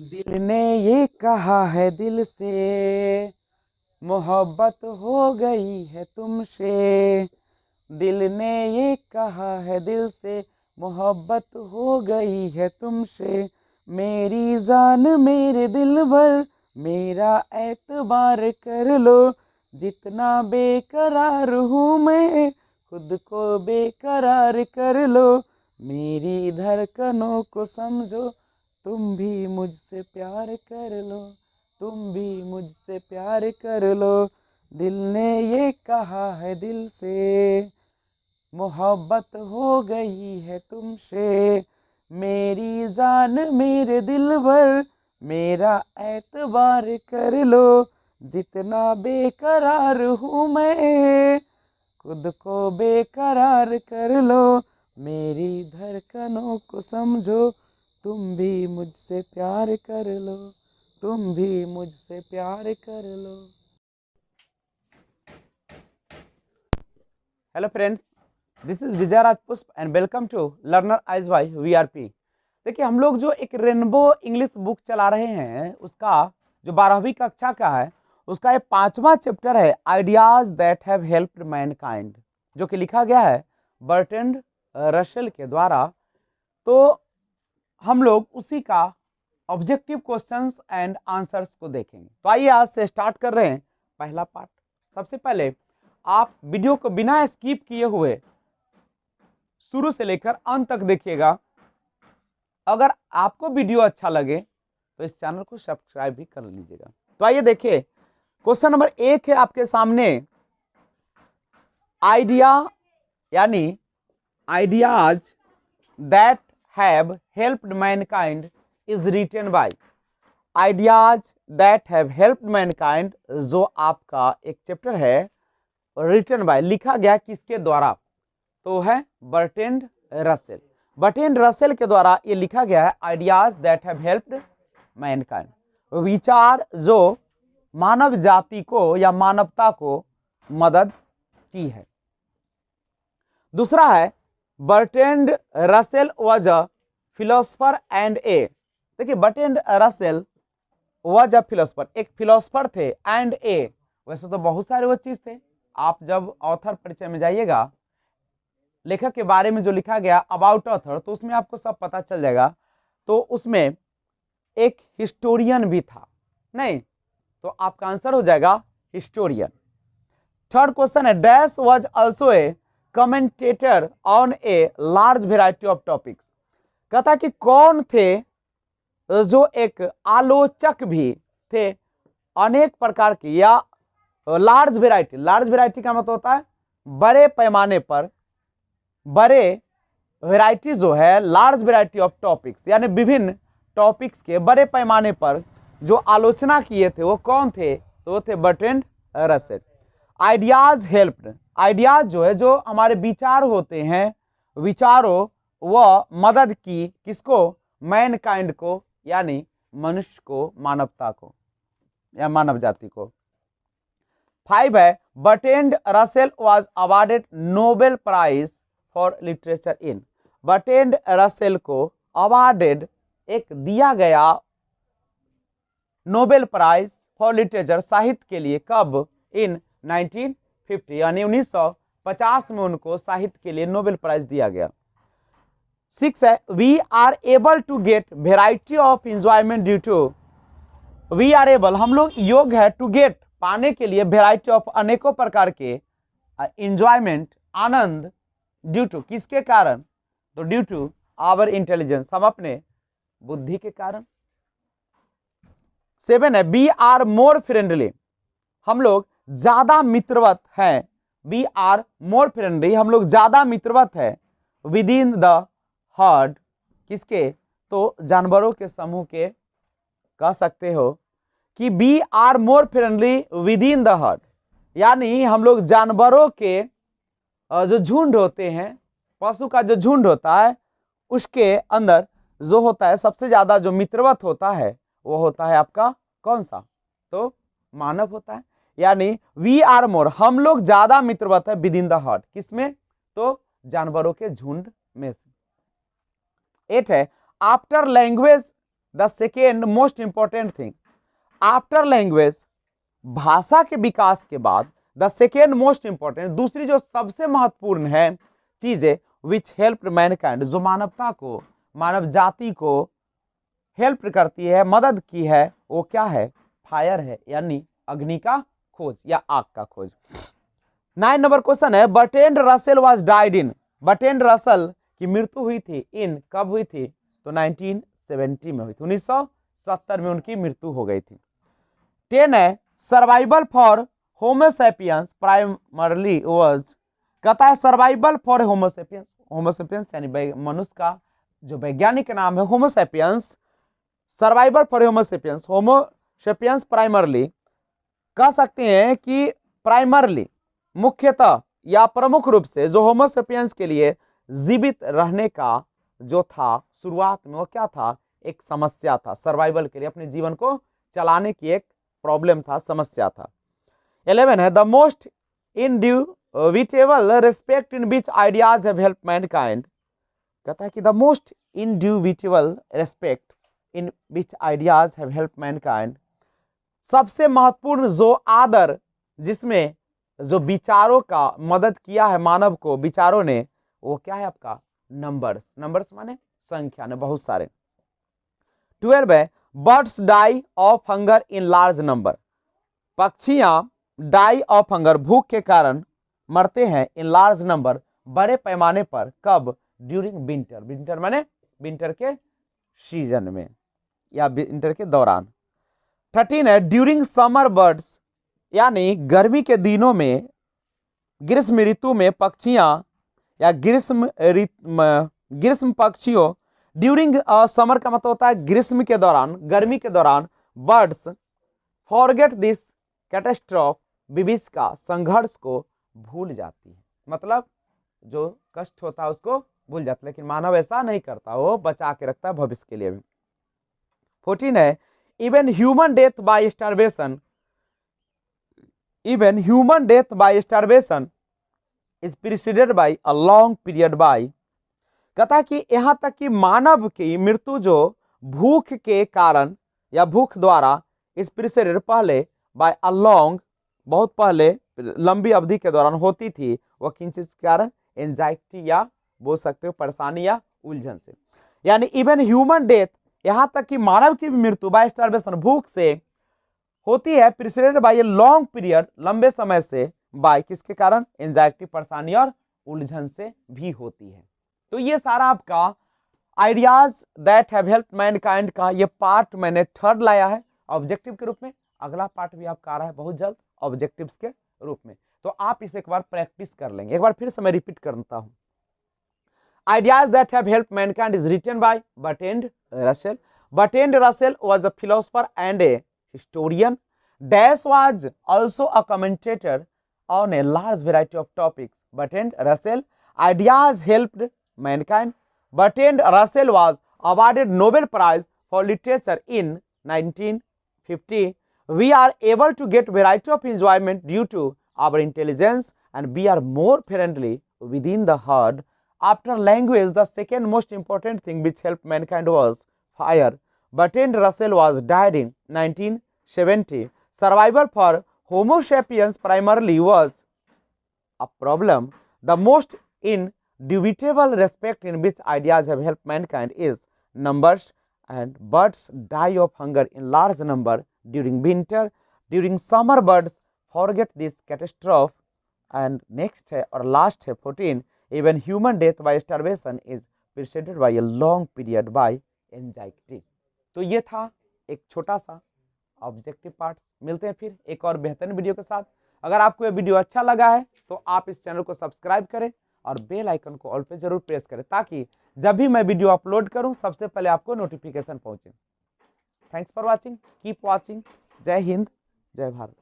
दिल ने ये कहा है दिल से, मोहब्बत हो गई है तुमसे। दिल ने ये कहा है दिल से, मोहब्बत हो गई है तुमसे। मेरी जान मेरे दिल भर, मेरा एतबार कर लो। जितना बेकरार हूँ मैं, खुद को बेकरार कर लो। मेरी धड़कनों को समझो, तुम भी मुझसे प्यार कर लो। तुम भी मुझसे प्यार कर लो। दिल ने ये कहा है दिल से, मोहब्बत हो गई है तुमसे। मेरी जान मेरे दिल भर, मेरा एतबार कर लो। जितना बेकरार हूँ मैं, खुद को बेकरार कर लो। मेरी धड़कनों को समझो, तुम भी मुझसे प्यार कर लो। तुम भी मुझसे प्यार कर लो। Hello friends, this is Vijay Raj Pushp and welcome to learner eyes by VRP. देखिए, हम लोग जो एक रेनबो इंग्लिश बुक चला रहे हैं, उसका जो 12वीं कक्षा का है, उसका ये 5वां चैप्टर है ideas that have helped mankind, जो कि लिखा गया है बर्ट्रैंड रसेल के द्वारा। तो हम लोग उसी का ऑब्जेक्टिव क्वेश्चंस एंड आंसर्स को देखेंगे। तो आइए आज से स्टार्ट कर रहे हैं पहला पार्ट। सबसे पहले आप वीडियो को बिना स्किप किए हुए शुरू से लेकर अंत तक देखिएगा। अगर आपको वीडियो अच्छा लगे तो इस चैनल को सब्सक्राइब भी कर लीजिएगा। तो आइए देखिए, क्वेश्चन नंबर 1 है आपके सामने। आइडिया यानी ideas that have helped mankind is written by. Ideas that have helped mankind जो आपका एक चैप्टर है, रिटन बाय लिखा गया किसके द्वारा? तो है बर्ट्रैंड रसेल। बर्ट्रैंड रसेल के द्वारा ये लिखा गया है ideas that have helped Mankind, विचार जो मानव जाति को या मानवता को मदद की है। दूसरा है Bertrand Russell was a philosopher and a. देखिए, Bertrand Russell was a philosopher, एक फिलोसफर थे, एंड ए, वैसे तो बहुत सारे वो चीज थे। आप जब ऑथर परिचय में जाइएगा, लेखक के बारे में जो लिखा गया अबाउट ऑथर, तो उसमें आपको सब पता चल जाएगा। तो उसमें एक हिस्टोरियन भी था, नहीं? तो आपका आंसर हो जाएगा हिस्टोरियन। थर्ड क्वेश्चन है dash was also a commentator on a large variety of topics. कहता कि कौन थे जो एक आलोचक भी थे अनेक प्रकार की, या लार्ज वेराइटी। लार्ज वेराइटी का मतलब होता है बड़े पैमाने पर, बड़े वेराइटी जो है, लार्ज वेराइटी ऑफ टॉपिक्स यानी विभिन्न टॉपिक्स के बड़े पैमाने पर जो आलोचना किए थे, वो कौन थे? तो वो थे Bertrand Russell. Ideas helped, ideas जो है, जो हमारे विचार होते हैं, विचारों व मदद की किसको? मैनकाइंड को, यानी मनुष्य को, मानवता को या मानव जाति को। 5 है Bertrand Russell was awarded Nobel Prize for literature in. Bertrand Russell को अवार्डेड, एक दिया गया नोबेल प्राइज फॉर लिटरेचर, साहित्य के लिए, कब? इन 1950 यानी 1950 में उनको साहित्य के लिए नोबेल प्राइज दिया गया। 6 है we are able to get variety of enjoyment due to. We are able, हम लोग योग्य है, टू गेट, पाने के लिए, वेराइटी ऑफ, अनेकों प्रकार के, एंजॉयमेंट, आनंद, ड्यू टू, किसके कारण? तो ड्यू टू आवर इंटेलिजेंस, हम अपने बुद्धि के कारण। 7 है बी आर मोर फ्रेंडली, हम लोग ज्यादा मित्रवत हैं। बी आर मोर फ्रेंडली, हम लोग ज्यादा मित्रवत है विद इन द हर्ड, किसके? तो जानवरों के समूह के। कह सकते हो कि we are more friendly within the herd, यानी हम लोग जानवरों के जो झुंड होते हैं, पशु का जो झुंड होता है, उसके अंदर जो होता है सबसे ज्यादा जो मित्रवत होता है, वो होता है आपका कौन सा? तो मानव होता है। यानी वी आर मोर, हम लोग ज्यादा मित्रवत है विद इन द हर्ड, किसमें? तो जानवरों के झुंड में से। 8 है after language the second most important thing after language, भाषा के विकास के बाद द सेकेंड मोस्ट इंपॉर्टेंट, दूसरी जो सबसे महत्वपूर्ण है चीजें विच हेल्प मैनकाइंड, जो मानवता को, मानव जाति को हेल्प करती है, मदद की है, वो क्या है? फायर है, यानी अग्नि का खोज या आग का खोज। 9 नंबर क्वेश्चन है Bertrand Russell was died in, Bertrand Russell की मृत्यु हुई थी इन, कब हुई थी? तो 1970 में हुई थी, 1970 में उनकी मृत्यु हो गई थी। 10 है survival for Homo sapiens primarily was, कहता है सर्वाइवल फॉर होमोसेपियंस, होमोसेपियंस यानी मनुष्य का जो वैज्ञानिक नाम है Homo sapiens, survival for Homo sapiens, Homo sapiens primarily, कह सकते हैं कि प्राइमरली मुख्यतः या प्रमुख रूप से जो होमोसेपियंस के लिए जीवित रहने का जो था शुरुआत में, वो क्या था? एक समस्या था, सर्वाइवल के लिए, अपने जीवन को चलाने की एक प्रॉब्लम था, समस्या था। 11 है the most individual respect in which ideas have help Mankind, कहता है कि the most individual respect in which ideas have help Mankind, सबसे महत्वपूर्ण जो आदर जिसमें जो विचारों का मदद किया है मानव को, विचारों ने, वो क्या है आपका? नंबर्स, नंबर्स माने संख्या ने, बहुत सारे। 12 है birds die of hunger in large number, पक्षियां डाई ऑफ हंगर, भूख के कारण मरते हैं, इन लार्ज नंबर, बड़े पैमाने पर, कब? ड्यूरिंग विंटर, विंटर माने विंटर के सीजन में या विंटर के दौरान। 13 है ड्यूरिंग समर बर्ड्स, यानी गर्मी के दिनों में, ग्रीष्म ऋतु में पक्षियां या ग्रीष्म पक्षियों, ड्यूरिंग समर का मतलब होता है ग्रीष्म के दौरान, गर्मी के दौरान, बर्ड्स फॉरगेट दिस कैटेस्ट्रॉफ, विभीषिका, संघर्ष को भूल जाती है, मतलब जो कष्ट होता है उसको भूल जाता है, लेकिन मानव ऐसा नहीं करता, वो बचा के रखता है भविष्य के लिए भी। 14 है even human death by starvation, even human death by starvation is preceded by a long period by, कहता है कि यहां तक कि मानव की मृत्यु जो भूख के कारण या भूख द्वारा इस preceded, पहले, by a long, बहुत पहले, लंबी अवधि के दौरान होती थी, वह किन चीज के कारण? एंजाइटी या बोल सकते हो परेशानी या उलझन से, यानी इवन ह्यूमन डेथ, यहां तक कि मानव की मृत्यु बाय स्टारवेशन, भूख से होती है, preceded by a long period, लंबे समय से, बाय किसके कारण? एंजाइटी, परेशानी और उलझन से भी होती है। तो ये सारा आपका ideas that have helped Mankind का ये पार्ट मैंने थर्ड लाया है ऑब्जेक्टिव के रूप में, अगला पार्ट भी आपका आ रहा है बहुत जल्द ऑब्जेक्टिव्स के रूप में, तो आप इसे एक बार प्रैक्टिस कर लेंगे। एक बार फिर से मैं रिपीट करता हूं, ideas that have helped mankind is written by Bertrand Russell. Bertrand Russell was a philosopher and a historian. Dash was also a commentator on a large variety of topics. Bertrand Russell ideas helped mankind. Bertrand Russell was awarded Nobel Prize for Literature in 1950. We are able to get variety of enjoyment due to our intelligence and we are more friendly within the herd. After language, the second most important thing which helped mankind was fire. Bertrand Russell was died in 1970. Survival for Homo sapiens primarily was a problem. The most indubitable respect in which ideas have helped mankind is numbers, and birds die of hunger in large number during winter. During summer, birds forget this catastrophe. And next है और last है 14, even human death by starvation is preceded by a long period by anxiety. तो ये था एक छोटा सा objective part. मिलते हैं फिर एक और बेहतरीन वीडियो के साथ। अगर आपको ये वीडियो अच्छा लगा है तो आप इस चैनल को सब्सक्राइब करें और बेल आइकन को ऑल पे जरूर प्रेस करें, ताकि जब भी मैं वीडियो अपलोड करूं सबसे पहले आपको नोटिफिकेशन पहुंचे। Thanks for watching, keep watching. जय हिंद, जय भारत।